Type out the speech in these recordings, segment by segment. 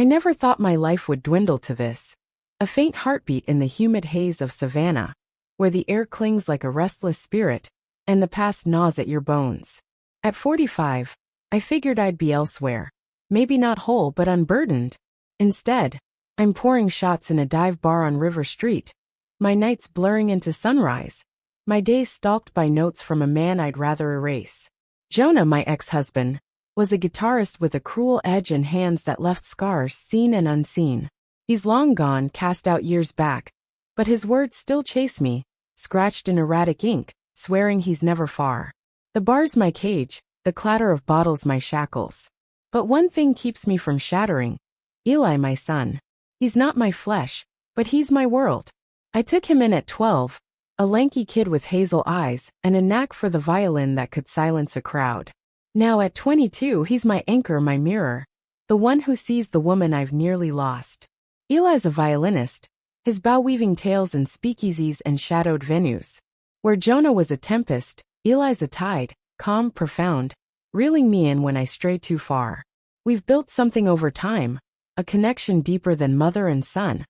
I never thought my life would dwindle to this. A faint heartbeat in the humid haze of Savannah, where the air clings like a restless spirit, and the past gnaws at your bones. At 45, I figured I'd be elsewhere. Maybe not whole but unburdened. Instead, I'm pouring shots in a dive bar on River Street, my nights blurring into sunrise, my days stalked by notes from a man I'd rather erase. Jonah, my ex-husband, was a guitarist with a cruel edge and hands that left scars seen and unseen. He's long gone, cast out years back, but his words still chase me, scratched in erratic ink, swearing he's never far. The bar's my cage, the clatter of bottles my shackles. But one thing keeps me from shattering. Eli, my son. He's not my flesh, but he's my world. I took him in at 12, a lanky kid with hazel eyes and a knack for the violin that could silence a crowd. Now at 22, he's my anchor, my mirror, the one who sees the woman I've nearly lost. Eli's a violinist, his bow-weaving tales in speakeasies and shadowed venues. Where Jonah was a tempest, Eli's a tide, calm, profound, reeling me in when I stray too far. We've built something over time, a connection deeper than mother and son,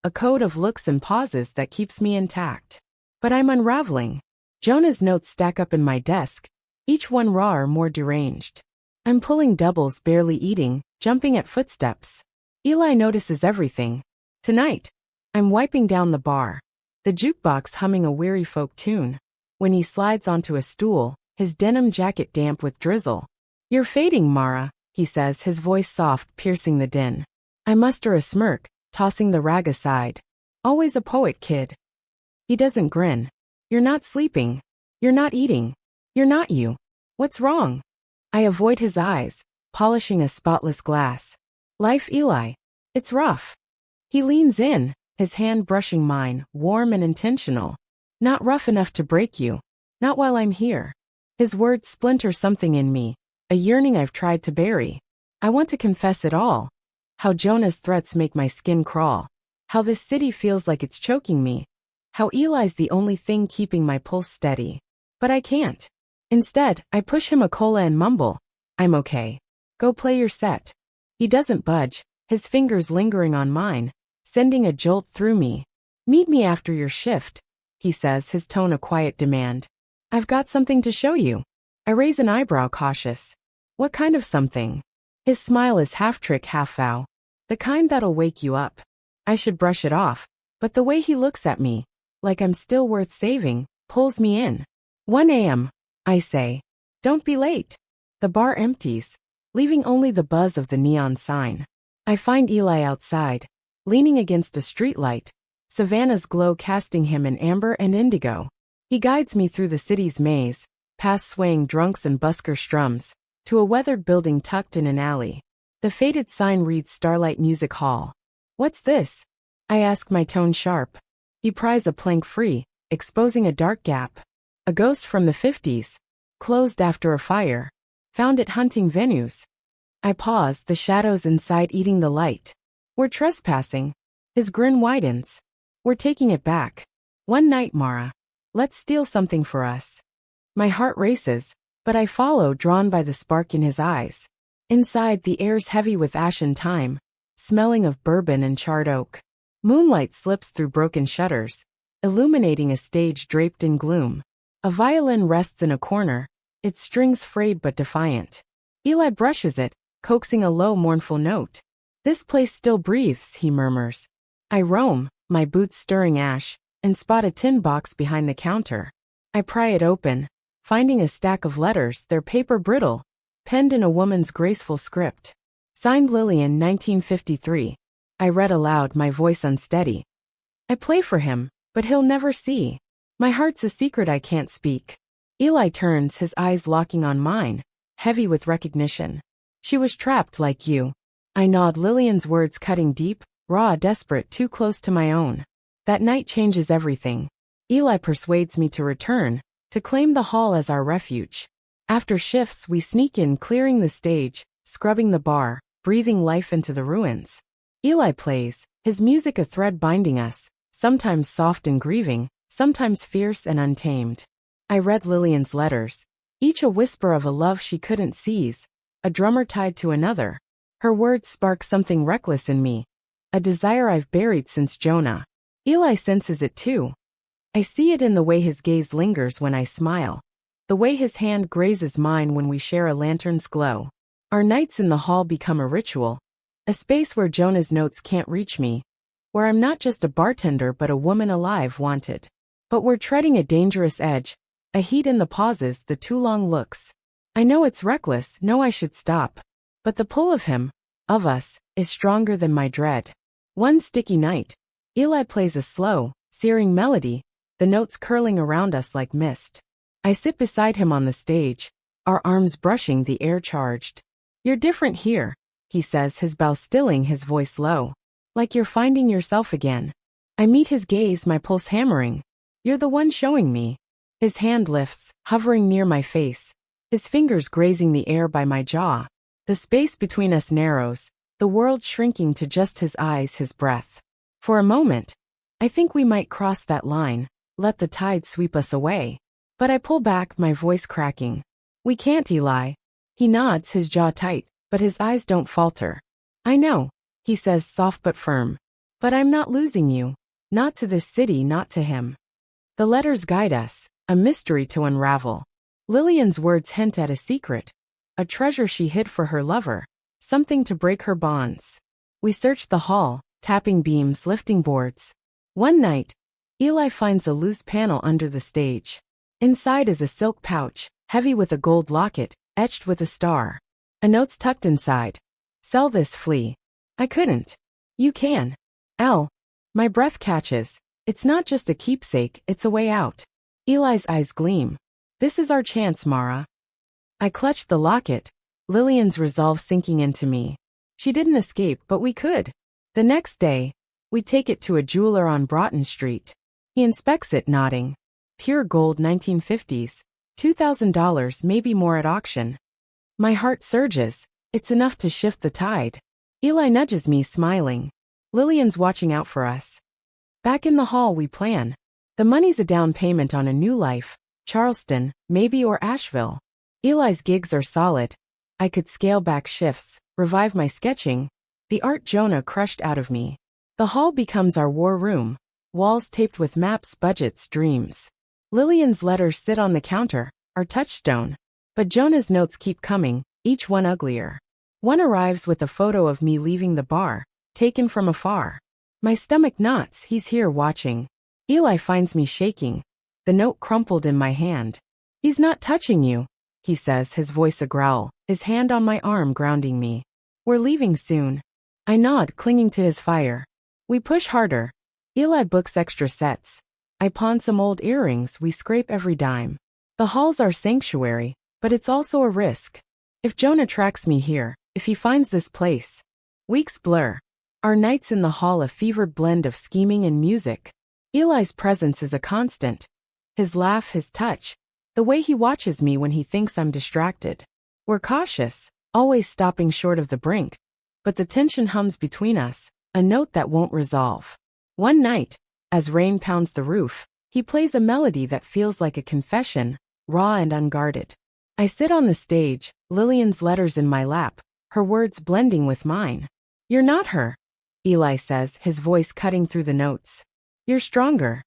a code of looks and pauses that keeps me intact. But I'm unraveling. Jonah's notes stack up in my desk, each one rawer, more deranged. I'm pulling doubles, barely eating, jumping at footsteps. Eli notices everything. Tonight, I'm wiping down the bar, the jukebox humming a weary folk tune, when he slides onto a stool, his denim jacket damp with drizzle. "You're fading, Mara," he says, his voice soft, piercing the din. I muster a smirk, tossing the rag aside. Always a poet, kid. He doesn't grin. "You're not sleeping. You're not eating. You're not you. What's wrong?" I avoid his eyes, polishing a spotless glass. "Life, Eli. It's rough." He leans in, his hand brushing mine, warm and intentional. "Not rough enough to break you. Not while I'm here." His words splinter something in me, a yearning I've tried to bury. I want to confess it all. How Jonah's threats make my skin crawl. How this city feels like it's choking me. How Eli's the only thing keeping my pulse steady. But I can't. Instead, I push him a cola and mumble, "I'm okay. Go play your set." He doesn't budge, his fingers lingering on mine, sending a jolt through me. "Meet me after your shift," he says, his tone a quiet demand. "I've got something to show you." I raise an eyebrow, cautious. "What kind of something?" His smile is half trick, half vow. "The kind that'll wake you up." I should brush it off, but the way he looks at me, like I'm still worth saving, pulls me in. 1 a.m., I say. "Don't be late." The bar empties, leaving only the buzz of the neon sign. I find Eli outside, leaning against a streetlight, Savannah's glow casting him in amber and indigo. He guides me through the city's maze, past swaying drunks and busker strums, to a weathered building tucked in an alley. The faded sign reads Starlight Music Hall. "What's this?" I ask, my tone sharp. He pries a plank free, exposing a dark gap. "A ghost from the 50s. Closed after a fire. Found it hunting venues." I pause, the shadows inside eating the light. "We're trespassing." His grin widens. "We're taking it back. One night, Mara. Let's steal something for us." My heart races, but I follow, drawn by the spark in his eyes. Inside, the air's heavy with ashen time, smelling of bourbon and charred oak. Moonlight slips through broken shutters, illuminating a stage draped in gloom. A violin rests in a corner, its strings frayed but defiant. Eli brushes it, coaxing a low, mournful note. "This place still breathes," he murmurs. I roam, my boots stirring ash, and spot a tin box behind the counter. I pry it open, finding a stack of letters, their paper brittle, penned in a woman's graceful script. Signed Lillian, 1953. I read aloud, my voice unsteady. "I play for him, but he'll never see. My heart's a secret I can't speak." Eli turns, his eyes locking on mine, heavy with recognition. "She was trapped like you." I nod, Lillian's words cutting deep, raw, desperate, too close to my own. That night changes everything. Eli persuades me to return, to claim the hall as our refuge. After shifts, we sneak in, clearing the stage, scrubbing the bar, breathing life into the ruins. Eli plays, his music a thread binding us, sometimes soft and grieving, sometimes fierce and untamed. I read Lillian's letters, each a whisper of a love she couldn't seize, a drummer tied to another. Her words spark something reckless in me, a desire I've buried since Jonah. Eli senses it too. I see it in the way his gaze lingers when I smile, the way his hand grazes mine when we share a lantern's glow. Our nights in the hall become a ritual, a space where Jonah's notes can't reach me, where I'm not just a bartender but a woman alive wanted. But we're treading a dangerous edge, a heat in the pauses, the too long looks. I know it's reckless, know I should stop. But the pull of him, of us, is stronger than my dread. One sticky night, Eli plays a slow, searing melody, the notes curling around us like mist. I sit beside him on the stage, our arms brushing the air charged. You're different here, he says, his bow stilling, his voice low. Like you're finding yourself again. I meet his gaze, my pulse hammering. You're the one showing me. His hand lifts, hovering near my face, his fingers grazing the air by my jaw. The space between us narrows, the world shrinking to just his eyes, his breath. For a moment, I think we might cross that line, let the tide sweep us away. But I pull back, my voice cracking. We can't, Eli. He nods, his jaw tight, but his eyes don't falter. I know, he says, soft but firm. But I'm not losing you. Not to this city, not to him. The letters guide us, a mystery to unravel. Lillian's words hint at a secret, a treasure she hid for her lover, something to break her bonds. We search the hall, tapping beams, lifting boards. One night, Eli finds a loose panel under the stage. Inside is a silk pouch, heavy with a gold locket, etched with a star. A note's tucked inside. Sell this, flea. I couldn't. You can. L. My breath catches. It's not just a keepsake, it's a way out. Eli's eyes gleam. This is our chance, Mara. I clutched the locket, Lillian's resolve sinking into me. She didn't escape, but we could. The next day, we take it to a jeweler on Broughton Street. He inspects it, nodding. Pure gold, 1950s. $2,000, maybe more at auction. My heart surges. It's enough to shift the tide. Eli nudges me, smiling. Lillian's watching out for us. Back in the hall we plan. The money's a down payment on a new life. Charleston, maybe, or Asheville. Eli's gigs are solid. I could scale back shifts, revive my sketching. The art Jonah crushed out of me. The hall becomes our war room. Walls taped with maps, budgets, dreams. Lillian's letters sit on the counter, our touchstone. But Jonah's notes keep coming, each one uglier. One arrives with a photo of me leaving the bar, taken from afar. My stomach knots, he's here watching. Eli finds me shaking, the note crumpled in my hand. He's not touching you, he says, his voice a growl, his hand on my arm grounding me. We're leaving soon. I nod, clinging to his fire. We push harder. Eli books extra sets. I pawn some old earrings, we scrape every dime. The hall's our sanctuary, but it's also a risk. If Jonah tracks me here, if he finds this place. Weeks blur. Our nights in the hall a fevered blend of scheming and music. Eli's presence is a constant. His laugh, his touch, the way he watches me when he thinks I'm distracted. We're cautious, always stopping short of the brink. But the tension hums between us, a note that won't resolve. One night, as rain pounds the roof, he plays a melody that feels like a confession, raw and unguarded. I sit on the stage, Lillian's letters in my lap, her words blending with mine. You're not her, Eli says, his voice cutting through the notes. You're stronger.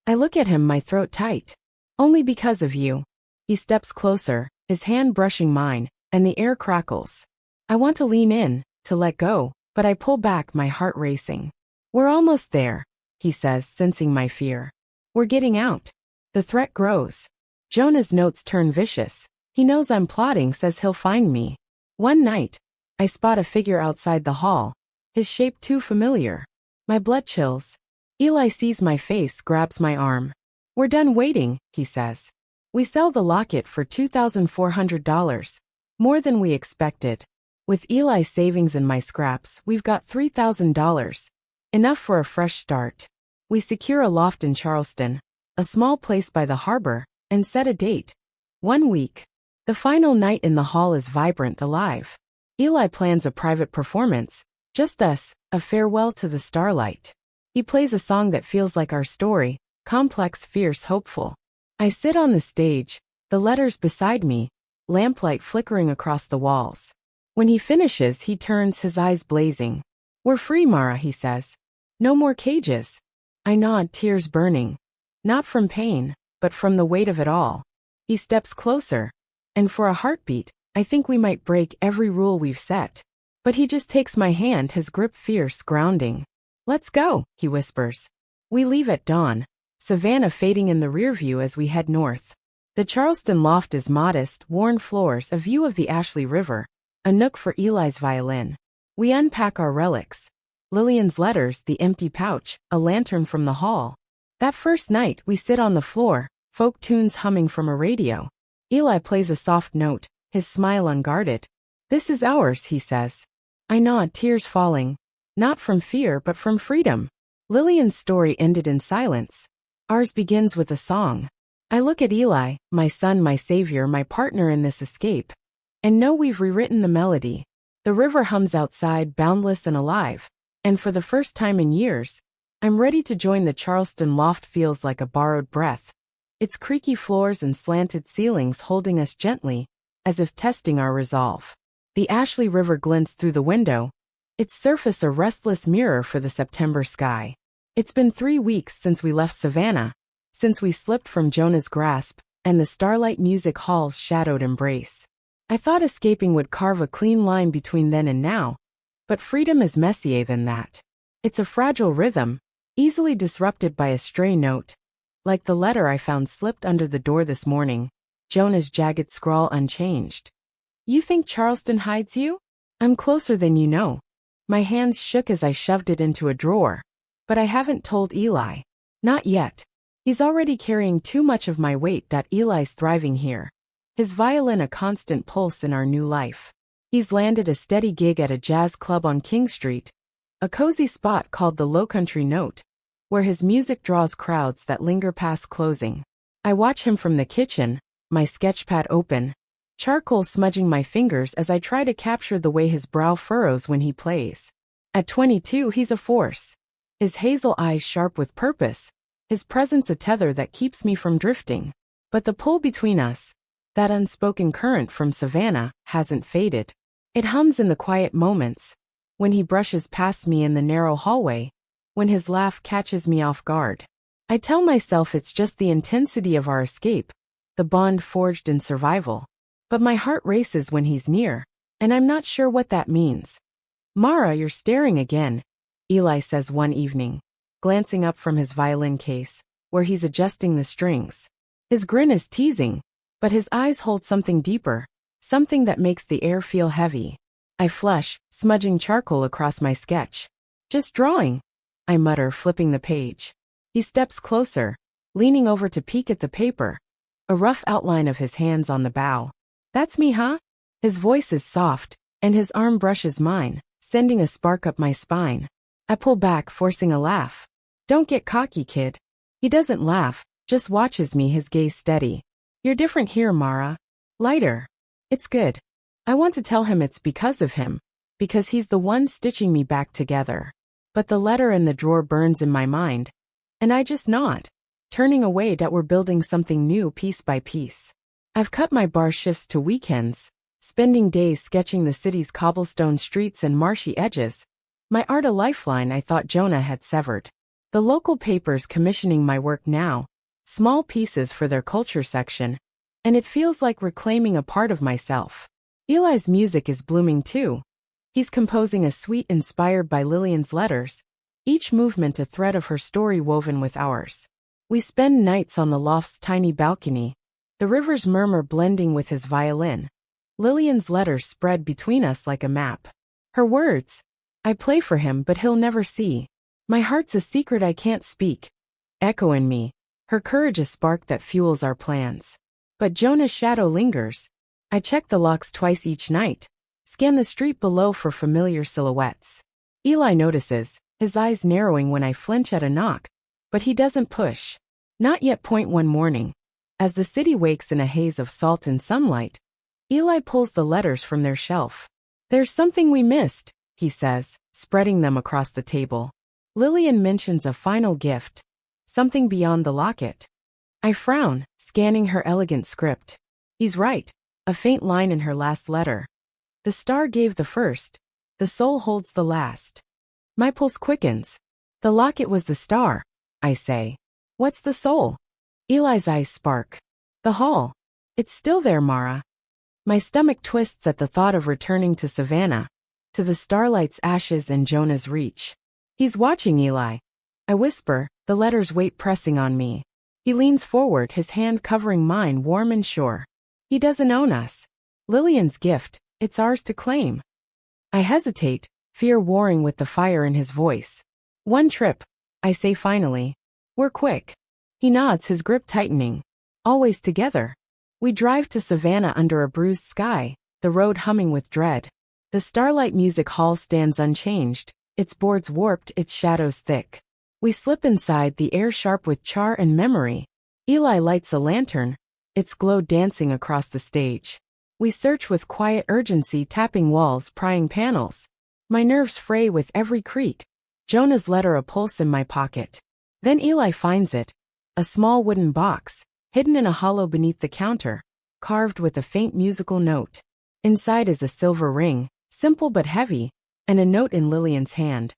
I look at him, my throat tight. Only because of you. He steps closer, his hand brushing mine, and the air crackles. I want to lean in, to let go, but I pull back, my heart racing. We're almost there, he says, sensing my fear. We're getting out. The threat grows. Jonah's notes turn vicious. He knows I'm plotting, says he'll find me. One night, I spot a figure outside the hall, his shape too familiar. My blood chills. Eli sees my face, grabs my arm. We're done waiting, he says. We sell the locket for $2,400, more than we expected. With Eli's savings and my scraps, we've got $3,000. Enough for a fresh start. We secure a loft in Charleston, a small place by the harbor, and set a date. 1 week. The final night in the hall is vibrant, alive. Eli plans a private performance, just us, a farewell to the Starlight. He plays a song that feels like our story, complex, fierce, hopeful. I sit on the stage, the letters beside me, lamplight flickering across the walls. When he finishes, he turns, his eyes blazing. "We're free, Mara," he says. "No more cages." I nod, tears burning. Not from pain, but from the weight of it all. He steps closer, and for a heartbeat, I think we might break every rule we've set. But he just takes my hand, his grip fierce, grounding. "Let's go," he whispers. We leave at dawn, Savannah fading in the rearview as we head north. The Charleston loft is modest, worn floors, a view of the Ashley River, a nook for Eli's violin. We unpack our relics. Lillian's letters, the empty pouch, a lantern from the hall. That first night, we sit on the floor, folk tunes humming from a radio. Eli plays a soft note, his smile unguarded. "This is ours," he says. I nod, tears falling. Not from fear, but from freedom. Lillian's story ended in silence. Ours begins with a song. I look at Eli, my son, my savior, my partner in this escape, and know we've rewritten the melody. The river hums outside, boundless and alive, and for the first time in years, I'm ready to join the Charleston loft. Feels like a borrowed breath. Its creaky floors and slanted ceilings holding us gently, as if testing our resolve. The Ashley River glints through the window, its surface a restless mirror for the September sky. It's been 3 weeks since we left Savannah, since we slipped from Jonah's grasp, and the Starlight music hall's shadowed embrace. I thought escaping would carve a clean line between then and now, but freedom is messier than that. It's a fragile rhythm, easily disrupted by a stray note, like the letter I found slipped under the door this morning, Jonah's jagged scrawl unchanged. "You think Charleston hides you? I'm closer than you know." My hands shook as I shoved it into a drawer, but I haven't told Eli. Not yet. He's already carrying too much of my weight. Eli's thriving here. His violin a constant pulse in our new life. He's landed a steady gig at a jazz club on King Street, a cozy spot called the Lowcountry Note, where his music draws crowds that linger past closing. I watch him from the kitchen, my sketchpad open, charcoal smudging my fingers as I try to capture the way his brow furrows when he plays. At 22, he's a force. His hazel eyes sharp with purpose, his presence a tether that keeps me from drifting. But the pull between us, that unspoken current from Savannah, hasn't faded. It hums in the quiet moments, when he brushes past me in the narrow hallway, when his laugh catches me off guard. I tell myself it's just the intensity of our escape, the bond forged in survival. But my heart races when he's near, and I'm not sure what that means. "Mara, you're staring again," Eli says one evening, glancing up from his violin case, where he's adjusting the strings. His grin is teasing, but his eyes hold something deeper, something that makes the air feel heavy. I flush, smudging charcoal across my sketch. "Just drawing," I mutter, flipping the page. He steps closer, leaning over to peek at the paper, a rough outline of his hands on the bow. "That's me, huh?" His voice is soft, and his arm brushes mine, sending a spark up my spine. I pull back, forcing a laugh. "Don't get cocky, kid." He doesn't laugh, just watches me, his gaze steady. "You're different here, Mara. Lighter." It's good. I want to tell him it's because of him, because he's the one stitching me back together. But the letter in the drawer burns in my mind, and I just nod, turning away. We're building something new piece by piece. I've cut my bar shifts to weekends, spending days sketching the city's cobblestone streets and marshy edges, my art a lifeline I thought Jonah had severed. The local papers commissioning my work now, small pieces for their culture section, and it feels like reclaiming a part of myself. Eli's music is blooming too. He's composing a suite inspired by Lillian's letters, each movement a thread of her story woven with ours. We spend nights on the loft's tiny balcony, the river's murmur blending with his violin. Lillian's letters spread between us like a map. Her words, I play for him but he'll never see. My heart's a secret I can't speak. Echo in me, her courage a spark that fuels our plans. But Jonah's shadow lingers. I check the locks twice each night, scan the street below for familiar silhouettes. Eli notices, his eyes narrowing when I flinch at a knock, but he doesn't push. Not yet. One morning, as the city wakes in a haze of salt and sunlight, Eli pulls the letters from their shelf. "There's something we missed," he says, spreading them across the table. Lillian mentions a final gift, something beyond the locket. I frown, scanning her elegant script. He's right, a faint line in her last letter. The star gave the first. The soul holds the last. My pulse quickens. The locket was the star, I say. What's the soul? Eli's eyes spark. The hall. It's still there, Mara. My stomach twists at the thought of returning to Savannah, to the Starlight's ashes and Jonah's reach. He's watching, Eli. I whisper, the letter's weight pressing on me. He leans forward, his hand covering mine, warm and sure. He doesn't own us. Lillian's gift, it's ours to claim. I hesitate, fear warring with the fire in his voice. One trip, I say finally. We're quick. He nods, his grip tightening. Always together. We drive to Savannah under a bruised sky, the road humming with dread. The Starlight Music Hall stands unchanged, its boards warped, its shadows thick. We slip inside, the air sharp with char and memory. Eli lights a lantern, its glow dancing across the stage. We search with quiet urgency, tapping walls, prying panels. My nerves fray with every creak. Jonah's letter a pulse in my pocket. Then Eli finds it. A small wooden box, hidden in a hollow beneath the counter, carved with a faint musical note. Inside is a silver ring, simple but heavy, and a note in Lillian's hand.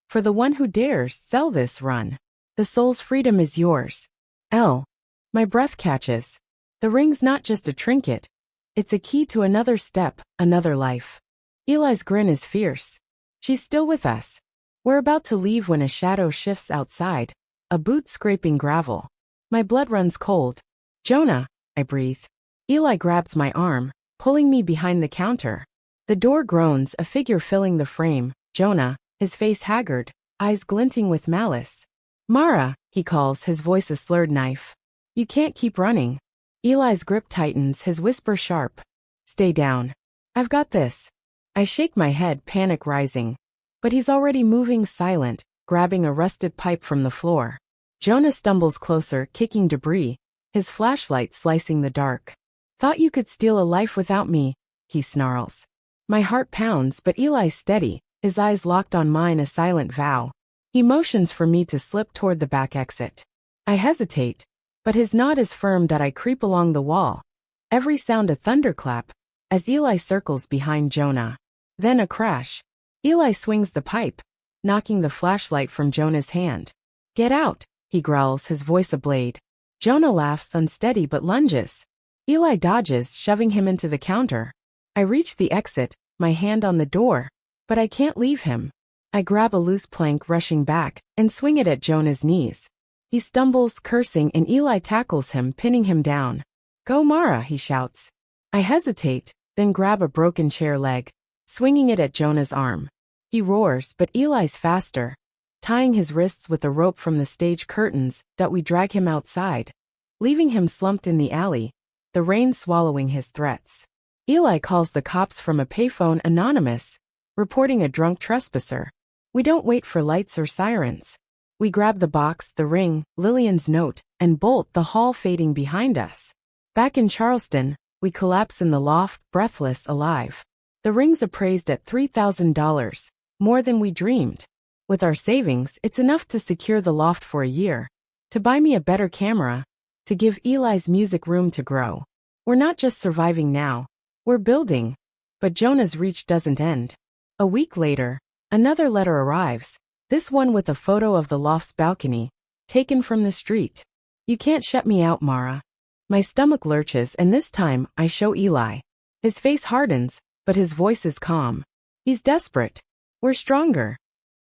For the one who dares sell this run. The soul's freedom is yours. L. My breath catches. The ring's not just a trinket. It's a key to another step, another life. Eli's grin is fierce. She's still with us. We're about to leave when a shadow shifts outside, a boot scraping gravel. My blood runs cold. Jonah, I breathe. Eli grabs my arm, pulling me behind the counter. The door groans, a figure filling the frame. Jonah, his face haggard, eyes glinting with malice. Mara, he calls, his voice a slurred knife. You can't keep running. Eli's grip tightens, his whisper sharp. Stay down. I've got this. I shake my head, panic rising. But he's already moving, silent, grabbing a rusted pipe from the floor. Jonah stumbles closer, kicking debris, his flashlight slicing the dark. Thought you could steal a life without me, he snarls. My heart pounds, but Eli's steady, his eyes locked on mine, a silent vow. He motions for me to slip toward the back exit. I hesitate, but his nod is firm that I creep along the wall. Every sound a thunderclap, as Eli circles behind Jonah. Then a crash. Eli swings the pipe, knocking the flashlight from Jonah's hand. Get out, he growls, his voice a blade. Jonah laughs, unsteady but lunges. Eli dodges, shoving him into the counter. I reach the exit, my hand on the door, but I can't leave him. I grab a loose plank, rushing back, and swing it at Jonah's knees. He stumbles, cursing, and Eli tackles him, pinning him down. Go, Mara, he shouts. I hesitate, then grab a broken chair leg, swinging it at Jonah's arm. He roars, but Eli's faster, tying his wrists with a rope from the stage curtains, that we drag him outside, leaving him slumped in the alley, the rain swallowing his threats. Eli calls the cops from a payphone, anonymous, reporting a drunk trespasser. We don't wait for lights or sirens. We grab the box, the ring, Lillian's note, and bolt, the hall fading behind us. Back in Charleston, we collapse in the loft, breathless, alive. The ring's appraised at $3,000, more than we dreamed. With our savings, it's enough to secure the loft for a year, to buy me a better camera, to give Eli's music room to grow. We're not just surviving now, we're building. But Jonah's reach doesn't end. A week later, another letter arrives, this one with a photo of the loft's balcony, taken from the street. You can't shut me out, Mara. My stomach lurches, and this time, I show Eli. His face hardens, but his voice is calm. He's desperate. We're stronger.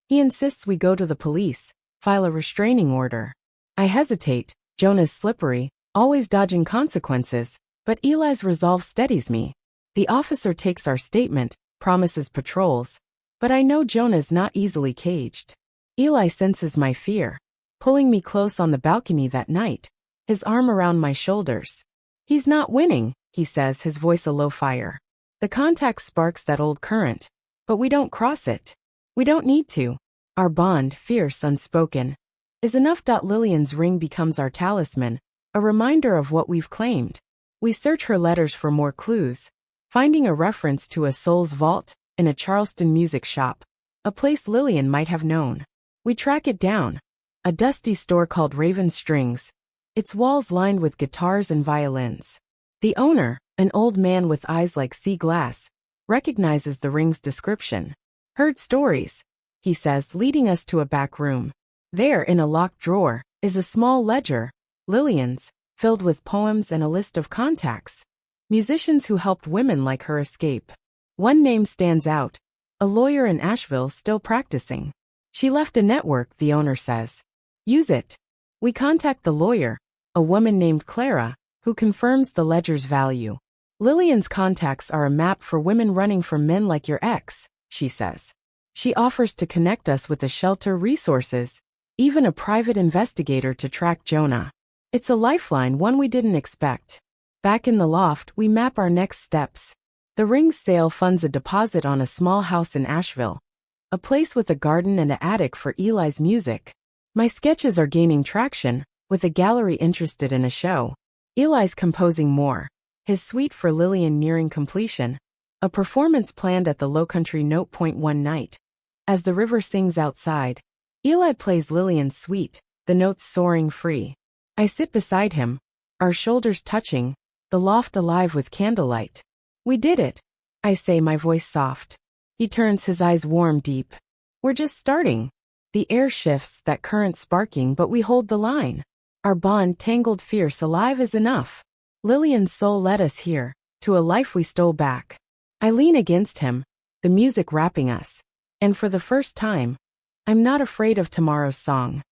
He insists we go to the police, file a restraining order. I hesitate. Jonah's slippery, always dodging consequences, but Eli's resolve steadies me. The officer takes our statement, promises patrols, but I know Jonah's not easily caged. Eli senses my fear, pulling me close on the balcony that night, his arm around my shoulders. He's not winning, he says, his voice a low fire. The contact sparks that old current, but we don't cross it. We don't need to. Our bond, fierce, unspoken, is enough. Lillian's ring becomes our talisman, a reminder of what we've claimed. We search her letters for more clues, finding a reference to a soul's vault in a Charleston music shop, a place Lillian might have known. We track it down, a dusty store called Raven Strings, its walls lined with guitars and violins. The owner, an old man with eyes like sea glass, recognizes the ring's description. Heard stories, he says, leading us to a back room. There, in a locked drawer, is a small ledger, Lillian's, filled with poems and a list of contacts. Musicians who helped women like her escape. One name stands out, a lawyer in Asheville still practicing. She left a network, the owner says. Use it. We contact the lawyer, a woman named Clara, who confirms the ledger's value. Lillian's contacts are a map for women running from men like your ex, she says. She offers to connect us with a shelter, resources, even a private investigator to track Jonah. It's a lifeline, one we didn't expect. Back in the loft, we map our next steps. The ring's sale funds a deposit on a small house in Asheville, a place with a garden and an attic for Eli's music. My sketches are gaining traction, with a gallery interested in a show. Eli's composing more, his suite for Lillian nearing completion, a performance planned at the Lowcountry Note Point one night. As the river sings outside, Eli plays Lillian's suite, the notes soaring free. I sit beside him, our shoulders touching, the loft alive with candlelight. We did it, I say, my voice soft. He turns, his eyes warm, deep. We're just starting. The air shifts, that current sparking, but we hold the line. Our bond, tangled, fierce, alive as enough. Lillian's soul led us here, to a life we stole back. I lean against him, the music wrapping us. And for the first time, I'm not afraid of tomorrow's song.